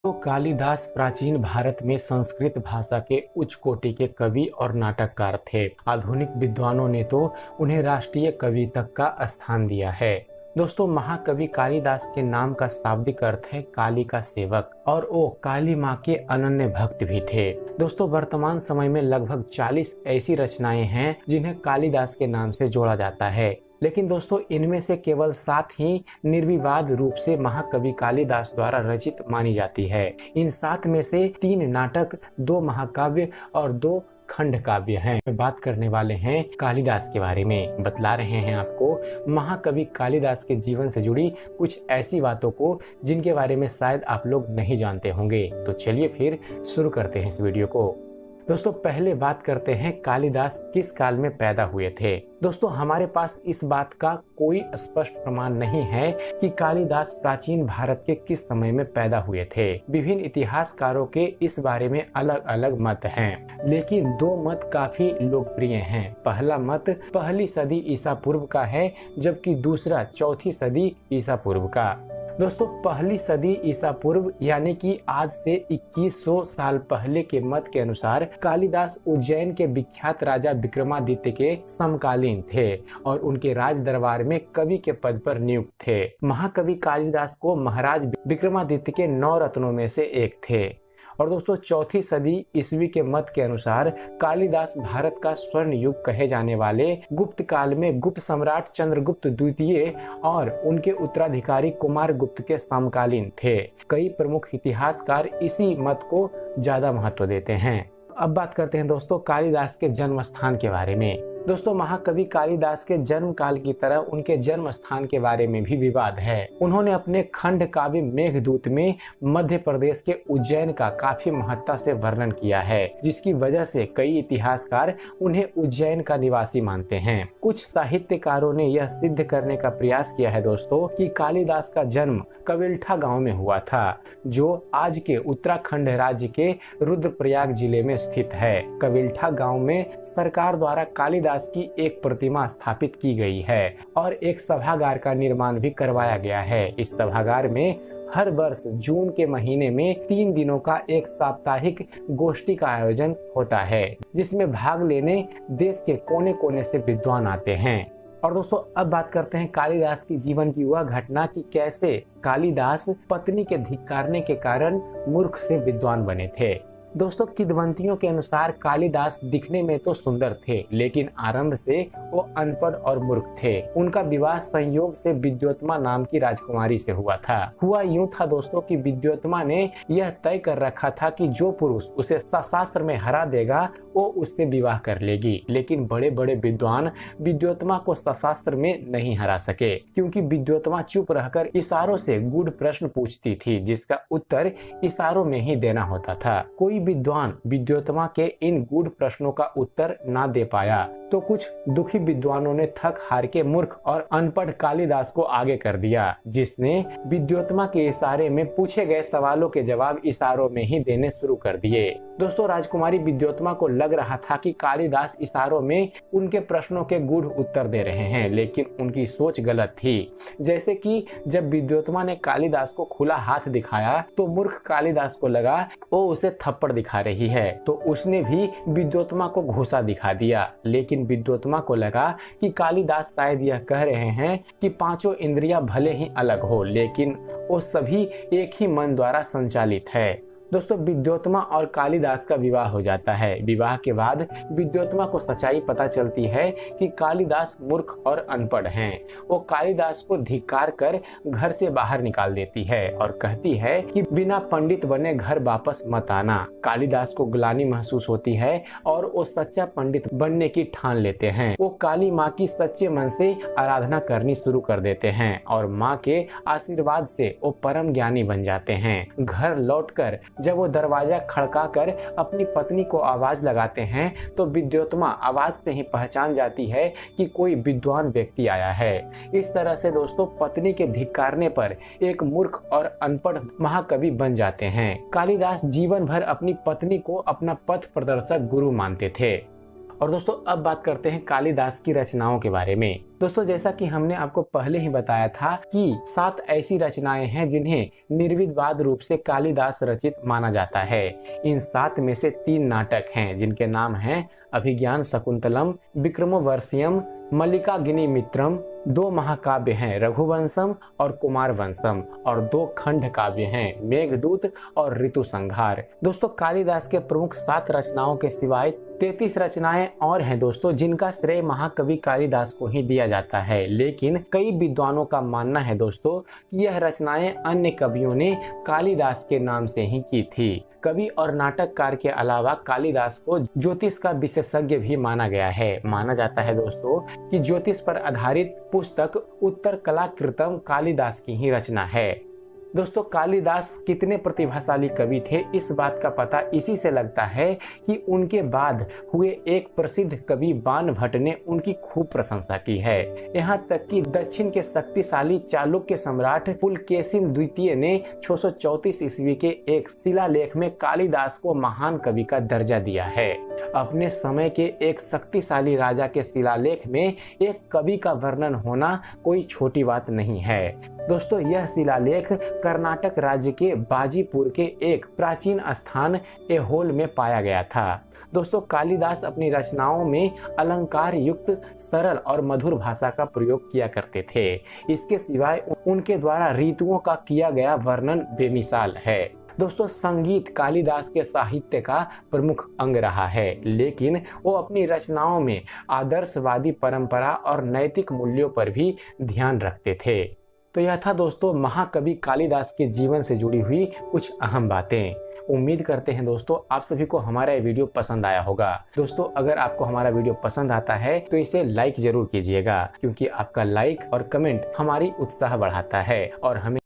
तो कालिदास प्राचीन भारत में संस्कृत भाषा के उच्च कोटि के कवि और नाटककार थे। आधुनिक विद्वानों ने तो उन्हें राष्ट्रीय कवि तक का स्थान दिया है। दोस्तों, महाकवि कालिदास के नाम का शाब्दिक अर्थ है काली का सेवक, और वो काली माँ के अनन्य भक्त भी थे। दोस्तों, वर्तमान समय में लगभग 40 ऐसी रचनाएं हैं जिन्हें कालिदास के नाम से जोड़ा जाता है, लेकिन दोस्तों इनमें से केवल 7 ही निर्विवाद रूप से महाकवि कालिदास द्वारा रचित मानी जाती है। इन 7 में से 3 नाटक, 2 महाकाव्य और 2 खंड काव्य हैं। बात करने वाले हैं कालिदास के बारे में, बतला रहे हैं आपको महाकवि कालिदास के जीवन से जुड़ी कुछ ऐसी बातों को जिनके बारे में शायद आप लोग नहीं जानते होंगे। तो चलिए फिर शुरू करते हैं इस वीडियो को। दोस्तों, पहले बात करते हैं कालिदास किस काल में पैदा हुए थे। दोस्तों, हमारे पास इस बात का कोई स्पष्ट प्रमाण नहीं है कि कालिदास प्राचीन भारत के किस समय में पैदा हुए थे। विभिन्न इतिहासकारों के इस बारे में अलग अलग मत हैं, लेकिन 2 मत काफी लोकप्रिय हैं। पहला मत पहली सदी ईसा पूर्व का है, जबकि दूसरा 4वीं सदी ईसा पूर्व का। दोस्तों, पहली सदी ईसा पूर्व यानी कि आज से 2100 साल पहले के मत के अनुसार कालिदास उज्जैन के विख्यात राजा विक्रमादित्य के समकालीन थे और उनके राज दरबार में कवि के पद पर नियुक्त थे। महाकवि कालिदास को महाराज विक्रमादित्य के 9 रत्नों में से एक थे। और दोस्तों, 4वीं सदी ईस्वी के मत के अनुसार कालिदास भारत का स्वर्ण युग कहे जाने वाले गुप्त काल में गुप्त सम्राट चंद्रगुप्त द्वितीय और उनके उत्तराधिकारी कुमार गुप्त के समकालीन थे। कई प्रमुख इतिहासकार इसी मत को ज्यादा महत्व देते हैं। अब बात करते हैं दोस्तों कालिदास के जन्म स्थान के बारे में। दोस्तों, महाकवि कालिदास के जन्म काल की तरह उनके जन्म स्थान के बारे में भी विवाद है। उन्होंने अपने खंड काव्य मेघदूत में मध्य प्रदेश के उज्जैन का काफी महत्ता से वर्णन किया है, जिसकी वजह से कई इतिहासकार उन्हें उज्जैन का निवासी मानते हैं। कुछ साहित्यकारों ने यह सिद्ध करने का प्रयास किया है दोस्तों कि कालिदास का जन्म कविल्ठा गाँव में हुआ था, जो आज के उत्तराखंड राज्य के रुद्रप्रयाग जिले में स्थित है। कविल्ठा गाँव में सरकार द्वारा कालिदास की एक प्रतिमा स्थापित की गई है और एक सभागार का निर्माण भी करवाया गया है। इस सभागार में हर वर्ष जून के महीने में 3 दिनों का एक साप्ताहिक गोष्ठी का आयोजन होता है, जिसमें भाग लेने देश के कोने कोने से विद्वान आते हैं। और दोस्तों, अब बात करते हैं कालिदास की जीवन की वह घटना कि कैसे कालिदास पत्नी के धिक्कारने के कारण मूर्ख से विद्वान बने थे। दोस्तों, किंवदंतियों के अनुसार कालिदास दिखने में तो सुंदर थे, लेकिन आरंभ से वो अनपढ़ और मूर्ख थे। उनका विवाह संयोग से विद्योत्मा नाम की राजकुमारी से हुआ था। हुआ यूं था दोस्तों कि विद्योत्मा ने यह तय कर रखा था कि जो पुरुष उसे शास्त्र में हरा देगा वो उससे विवाह कर लेगी, लेकिन बड़े बड़े विद्वान विद्योत्मा को शास्त्र में नहीं हरा सके, क्योंकि विद्योत्मा चुप रहकर इशारों से गूढ़ प्रश्न पूछती थी, जिसका उत्तर इशारों में ही देना होता था। कोई विद्वान विद्योत्मा के इन गूढ़ प्रश्नों का उत्तर ना दे पाया तो कुछ दुखी विद्वानों ने थक हार के मूर्ख और अनपढ़ कालिदास को आगे कर दिया, जिसने विद्योत्मा के इशारे में पूछे गए सवालों के जवाब इशारों में ही देने शुरू कर दिए। दोस्तों, राजकुमारी विद्योत्मा को लग रहा था कि कालिदास इशारों में उनके प्रश्नों के गूढ़ उत्तर दे रहे हैं, लेकिन उनकी सोच गलत थी। जैसे कि जब विद्योत्मा ने कालिदास को खुला हाथ दिखाया तो मूर्ख कालिदास को लगा वो उसे थप्पड़ दिखा रही है, तो उसने भी विद्योत्मा को घूंसा दिखा दिया। लेकिन विद्योत्मा को लगा कि कालिदास शायद यह कह रहे हैं कि 5 इंद्रियां भले ही अलग हो, लेकिन वो सभी एक ही मन द्वारा संचालित है। दोस्तों, विद्योत्मा और कालिदास का विवाह हो जाता है। विवाह के बाद विद्योत्मा को सच्चाई पता चलती है कि कालिदास मूर्ख और अनपढ़ हैं। वो कालिदास को धिक्कार कर घर से बाहर निकाल देती है और कहती है कि बिना पंडित बने घर वापस मत आना। कालिदास को ग्लानि महसूस होती है और वो सच्चा पंडित बनने की ठान लेते हैं। वो काली माँ की सच्चे मन से आराधना करनी शुरू कर देते हैं और माँ के आशीर्वाद से वो परम ज्ञानी बन जाते हैं। घर लौटकर जब वो दरवाजा खड़काकर अपनी पत्नी को आवाज लगाते हैं तो विद्योत्मा आवाज से ही पहचान जाती है कि कोई विद्वान व्यक्ति आया है। इस तरह से दोस्तों, पत्नी के धिक्कारने पर एक मूर्ख और अनपढ़ महाकवि बन जाते हैं। कालिदास जीवन भर अपनी पत्नी को अपना पथ प्रदर्शक गुरु मानते थे। और दोस्तों अब बात करते हैं कालिदास की रचनाओं के बारे में। दोस्तों जैसा कि हमने आपको पहले ही बताया था कि 7 ऐसी रचनाएं हैं जिन्हें निर्विवाद रूप से कालिदास रचित माना जाता है। इन 7 में से 3 नाटक हैं जिनके नाम हैं अभिज्ञान शकुंतलम, विक्रमोर्वशीयम, मल्लिकाग्निमित्रम। 2 महाकाव्य हैं रघुवंशम और कुमार वंशम और 2 खंड काव्य हैं मेघदूत और ऋतु संहार। दोस्तों कालिदास के प्रमुख 7 रचनाओं के सिवाय 33 रचनाएं और हैं दोस्तों जिनका श्रेय महाकवि कालिदास को ही दिया जाता है, लेकिन कई विद्वानों का मानना है दोस्तों कि यह रचनाएं अन्य कवियों ने कालिदास के नाम से ही की थी। कवि और नाटककार के अलावा कालिदास को ज्योतिष का विशेषज्ञ भी माना गया है। माना जाता है दोस्तों कि ज्योतिष पर आधारित पुस्तक उत्तर कलाकृतम कालिदास की ही रचना है। दोस्तों कालिदास कितने प्रतिभाशाली कवि थे इस बात का पता इसी से लगता है कि उनके बाद हुए एक प्रसिद्ध कवि बाणभट्ट ने उनकी खूब प्रशंसा की है। यहाँ तक कि दक्षिण के शक्तिशाली चालुक्य सम्राट पुलकेशिन द्वितीय ने 634 ईस्वी के एक शिलालेख में कालिदास को महान कवि का दर्जा दिया है। अपने समय के एक शक्तिशाली राजा के शिलालेख में एक कवि का वर्णन होना कोई छोटी बात नहीं है। दोस्तों यह शिलालेख कर्नाटक राज्य के बाजीपुर के एक प्राचीन स्थान ऐहोल में पाया गया था। दोस्तों कालिदास अपनी रचनाओं में अलंकार युक्त सरल और मधुर भाषा का प्रयोग किया करते थे। इसके सिवाय उनके द्वारा ऋतुओं का किया गया वर्णन बेमिसाल है। दोस्तों संगीत कालिदास के साहित्य का प्रमुख अंग रहा है, लेकिन वो अपनी रचनाओं में आदर्शवादी परंपरा और नैतिक मूल्यों पर भी ध्यान रखते थे। तो यह था दोस्तों महाकवि कालिदास के जीवन से जुड़ी हुई कुछ अहम बातें। उम्मीद करते हैं दोस्तों आप सभी को हमारा ये वीडियो पसंद आया होगा। दोस्तों अगर आपको हमारा वीडियो पसंद आता है तो इसे लाइक जरूर कीजिएगा, क्योंकि आपका लाइक और कमेंट हमारी उत्साह बढ़ाता है और हमें